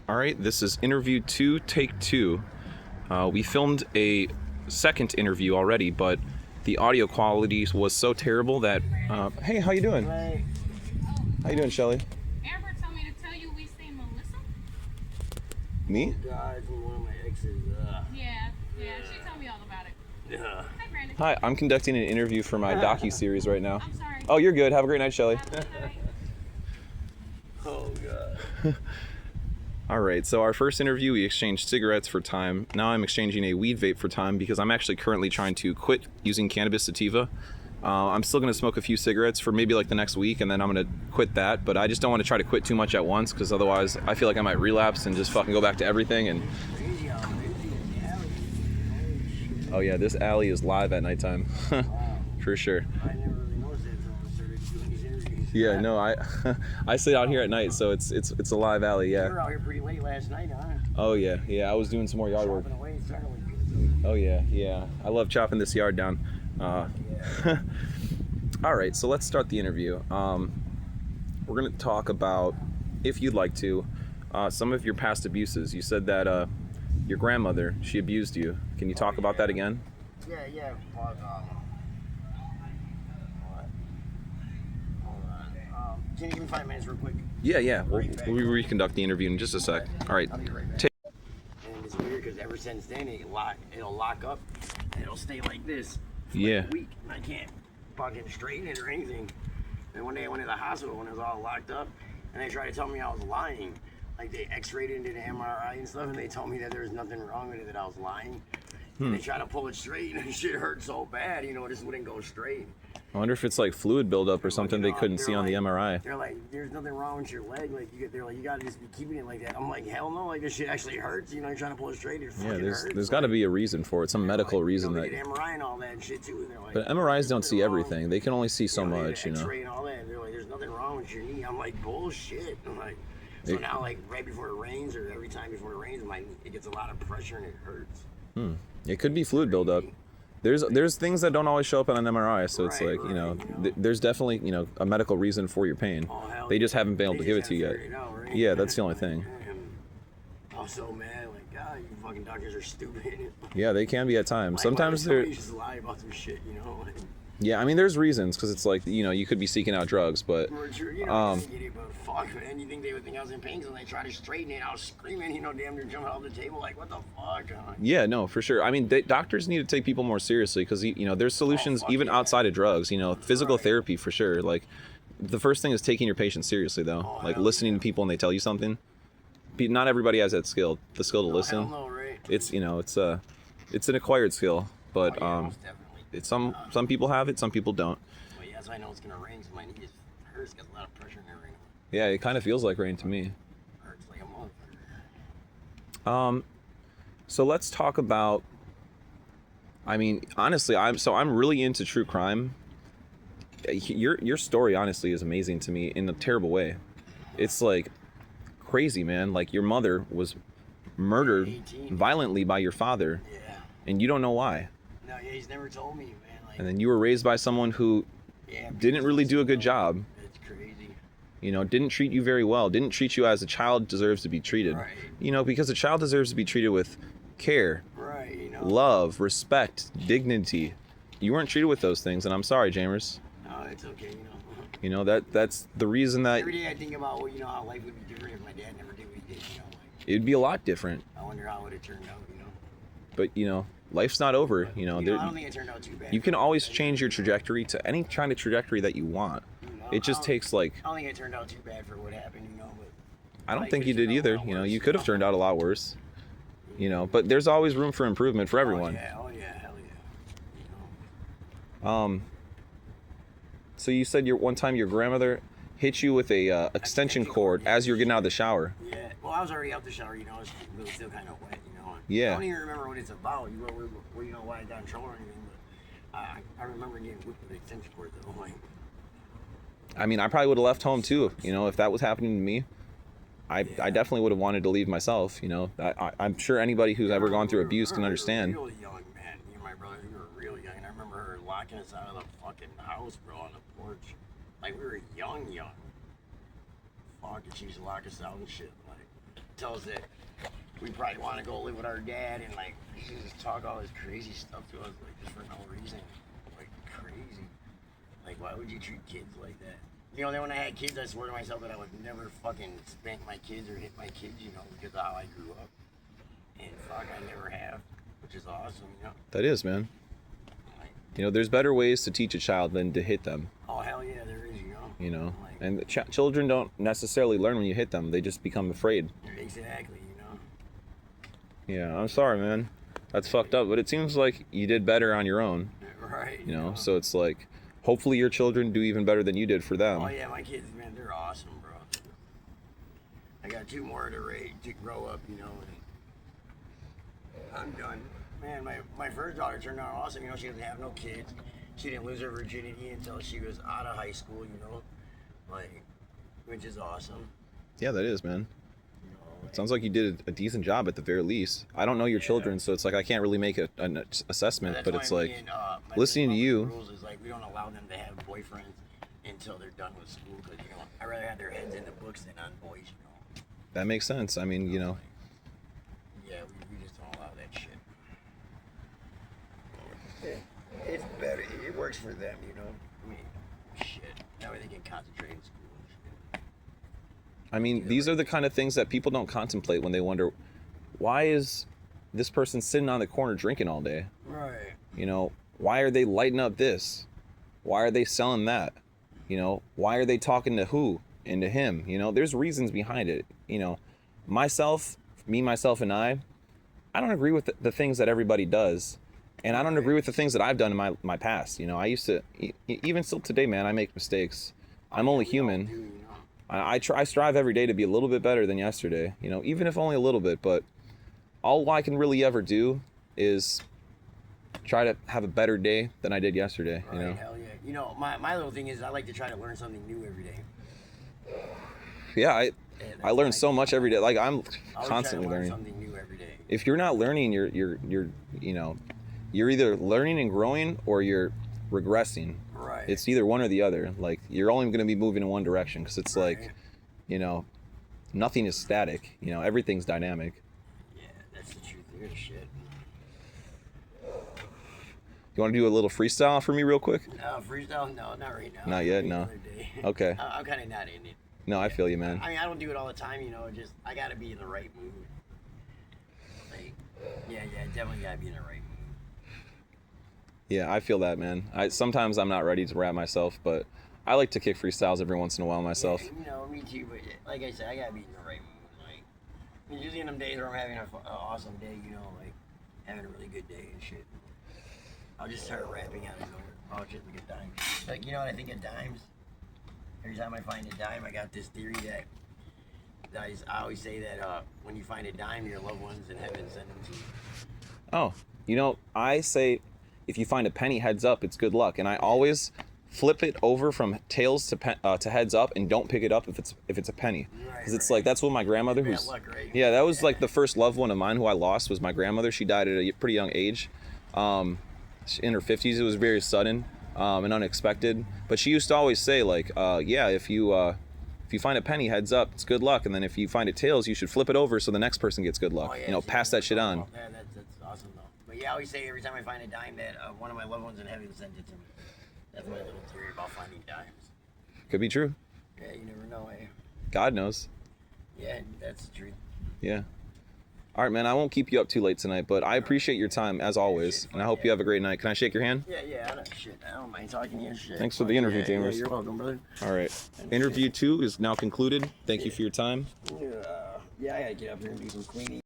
All right, this is interview 2, take 2. We filmed a second interview already, but the audio quality was so terrible that. Hey, how you doing? Hey. How you doing, Shelly? Amber told me to tell you we seen Melissa. Me? Oh God, from one of my exes. Yeah, she told me all about it. Yeah. Hi, Brandon. Hi, I'm conducting an interview for my docu-series right now. I'm sorry. Oh, you're good. Have a great night, Shelly. Have a good night. Oh God. All right, so our first interview, we exchanged cigarettes for time. Now I'm exchanging a weed vape for time because I'm actually currently trying to quit using cannabis sativa. I'm still going to smoke a few cigarettes for maybe like the next week, and then I'm going to quit that. But I just don't want to try to quit too much at once because otherwise I feel like I might relapse and just fucking go back to everything. And Crazy how busy the alley is. oh yeah, this alley is live at nighttime. For sure. I never really noticed that until I started doing these interviews. Yeah, no, I sit out here at night, so it's a live alley. You Yeah. were out here pretty late last night, huh? Oh yeah, I was doing some more yard work. Chopping away, starting with Oh yeah. I love chopping this yard down. All right, so let's start the interview. We're gonna talk about, if you'd like to, some of your past abuses. You said that your grandmother, she abused you. Can you talk about that again? Yeah, but, what? Hold on. Can you give me 5 minutes real quick? Yeah. We'll reconduct the interview in just a sec. All right. I'll be right back. Take- And it's weird because ever since then, it'll lock up and it'll stay like this for Yeah. like a week. And I can't fucking straighten it or anything. And one day I went to the hospital when it was all locked up, and they tried to tell me I was lying. Like they x-rayed it and did an MRI and stuff, and they told me that there was nothing wrong with it, that I was lying. And they tried to pull it straight, and the shit hurt so bad, it just wouldn't go straight. I wonder if it's like fluid buildup or something they couldn't They're see on the like- MRI. They're like, there's nothing wrong with your leg. Like they're like, you gotta just be keeping it like that. I'm like, hell no. Like this shit actually hurts. You're trying to pull it straight. It Yeah, fucking hurts. there's got to be a reason for it, some medical Like, reason they that. did MRI and all that shit too. And they're like, But MRIs don't see "Nothing wrong." everything. They can only see so They did much, X-ray and all that. And they're like, there's nothing wrong with your knee. I'm like, bullshit. I'm like, so It- now like right before it rains or every time before it rains, it gets a lot of pressure and it hurts. It could be fluid buildup. There's things that don't always show up on an MRI, so it's like, there's definitely, a medical reason for your pain. Oh, hell They just yeah. haven't been able They to give it just to you yet. haven't figured it out, right? Yeah, that's the only thing. I was so mad, like, God, you fucking doctors are stupid. Yeah, they can be at times. Like, Sometimes why would they're, somebody just lie about some shit, Like, yeah, I mean, there's reasons, because it's like, you could be seeking out drugs, but or sure, I get it, but fuck, man, you think they would think I was in pain because when they try to straighten it, I was screaming, damn near jumping off the table, like, what the fuck? yeah, no, for sure. I mean, doctors need to take people more seriously because, there's solutions fuck even yeah. outside of drugs, physical Right. therapy for sure. Like, the first thing is taking your patients seriously, though. Oh, Like, hell listening yeah. to people and they tell you something. Not everybody has that skill, the skill to listen. Hell no, right? It's, it's an acquired skill, but, Oh, yeah, most definitely. it's some people have it, some people don't. But yeah, that's why I know it's gonna rain, because my knee just hurts, got a lot of pressure in there right now. Yeah, it kind of feels like rain to me. Hurts like a motherfucker. So let's talk about. I mean, honestly, I'm really into true crime. Your story honestly is amazing to me in a terrible way. It's like crazy, man. Like your mother was murdered 18. violently by your father, Yeah. and you don't know why. No, yeah, he's never told me, man. Like, And then you were raised by someone who yeah, didn't really do a good job. It's crazy. Didn't treat you very well, didn't treat you as a child deserves to be treated. Right. Because a child deserves to be treated with care, Right, love, respect, dignity. You weren't treated with those things, and I'm sorry, Jamers. No, it's okay, That's the reason that Every day I think about, how life would be different if my dad never did what he did, it'd be a lot different. I wonder how it would have turned out, But, life's not over. I don't think it turned out too bad. You can always change your trajectory to any kind of trajectory that you want. It just takes like, I don't think it turned out too bad for what happened, but I don't life think you could did turn out a either. lot You worse, could have turned out a lot worse. But there's always room for improvement for everyone. Oh yeah, hell yeah. So you said one time your grandmother hit you with a extension cord as you're getting out of the shower. Yeah, well, I was already out the shower, it was still kind of wet, Yeah. I don't even remember what it's about, why I got in trouble or anything, but I remember getting whipped with an extension cord, though. I mean, I probably would have left home too. If that was happening to me, I definitely would have wanted to leave myself. I'm sure anybody who's ever gone through abuse can understand. We were really young, man. Me and my brother, we were really young, and I remember her locking us out of the fucking house, bro, on the porch. Like, we were young. Fuck, and she used to lock us out and shit. Like, tell us that we probably want to go live with our dad, and like he just talk all this crazy stuff to us, like just for no reason, like crazy. Like why would you treat kids like that? You know, then when I had kids, I swore to myself that I would never fucking spank my kids or hit my kids, you know, because of how I grew up. And fuck, I never have, which is awesome, you know. That is, man. You know, there's better ways to teach a child than to hit them. Oh hell yeah, there is, you know. You know, Like, and children don't necessarily learn when you hit them; they just become afraid. exactly, you know. Yeah, I'm sorry, man. That's fucked up. But it seems like you did better on your own. Right. You know, so it's like, hopefully your children do even better than you did for them. Oh yeah, my kids, man, they're awesome, bro. I got 2 more to grow up, you know. And I'm done. Man, my first daughter turned out awesome. You know, she doesn't have no kids. She didn't lose her virginity until she was out of high school, you know, like, which is awesome. Yeah, that is, man. You know, It sounds like you did a decent job at the very least. I don't know your children, so it's like I can't really make an assessment. that's But why it's me like and, listening to you. Rules is like we don't allow them to have boyfriends until they're done with school, because you know I'd rather have their heads in the books than on boys, you know. That makes sense. I mean, you know, Yeah, we just don't allow that shit. It's better. It works for them, you know. I mean, shit. That way they can concentrate in school and shit. I mean, these are the kind of things that people don't contemplate when they wonder, why is this person sitting on the corner drinking all day? Right. You know, why are they lighting up this? Why are they selling that? You know, why are they talking to who and to him? You know, there's reasons behind it. You know, myself, and I don't agree with the things that everybody does. And I don't agree with the things that I've done in my past. You know, I used to, even still today, man, I make mistakes. I'm only human. Do, you know? I strive every day to be a little bit better than yesterday, you know, even if only a little bit. But all I can really ever do is try to have a better day than I did yesterday, you know. Right, hell yeah. You know, my little thing is I like to try to learn something new every day. Yeah, I learn so much every day. Like I'm Always try constantly to learn learning. something new every day. If you're not learning, you're you know, you're either learning and growing or you're regressing. Right. It's either one or the other. Like you're only going to be moving in one direction, because it's Right. like, you know, nothing is static. You know, everything's dynamic. Yeah, that's the truth. You're the shit. You want to do a little freestyle for me real quick? Freestyle? No, not right now. Not yet, Maybe no. another day. Okay. I'm kind of not in it. No, I feel you, man. I mean, I don't do it all the time, you know. Just I gotta be in the right mood. Like, yeah, definitely gotta be in the right mood. Yeah, I feel that, man. Sometimes I'm not ready to rap myself, but I like to kick freestyles every once in a while myself. Yeah, you know, me too. But like I said, I gotta be in the right mood. Like, I mean, usually in them days where I'm having an awesome day, you know, like having a really good day and shit, I'll just start rapping out of nowhere. Oh shit, look at dimes. Like, you know what I think of dimes? Every time I find a dime, I got this theory that I always say that when you find a dime, your loved ones in heaven send them to you. Oh, you know, I say if you find a penny heads up, it's good luck, and I always flip it over from tails to heads up, and don't pick it up if it's a penny, because it's like that's what my grandmother, Bad who's luck, right? yeah, that was like the first loved one of mine who I lost was my grandmother. She died at a pretty young age, in her 50s. It was very sudden and unexpected. But she used to always say like, yeah, if you find a penny heads up, it's good luck, and then if you find it tails, you should flip it over so the next person gets good luck. Oh, yeah, you know, see, pass that shit on. Yeah, that's awesome though. But yeah, I always say every time I find a dime that one of my loved ones in heaven sent it to me. That's my little theory about finding dimes. Could be true. Yeah, you never know, eh? God knows. Yeah, that's the truth. Yeah. All right, man. I won't keep you up too late tonight, but I appreciate your time as always, and I hope you have a great night. Can I shake your hand? Yeah, I don't mind talking to you and shit. Thanks for the interview, Yeah, James. you're welcome, brother. All right. Interview 2 is now concluded. Thank you for your time. Yeah, I gotta get up here and do some cleaning.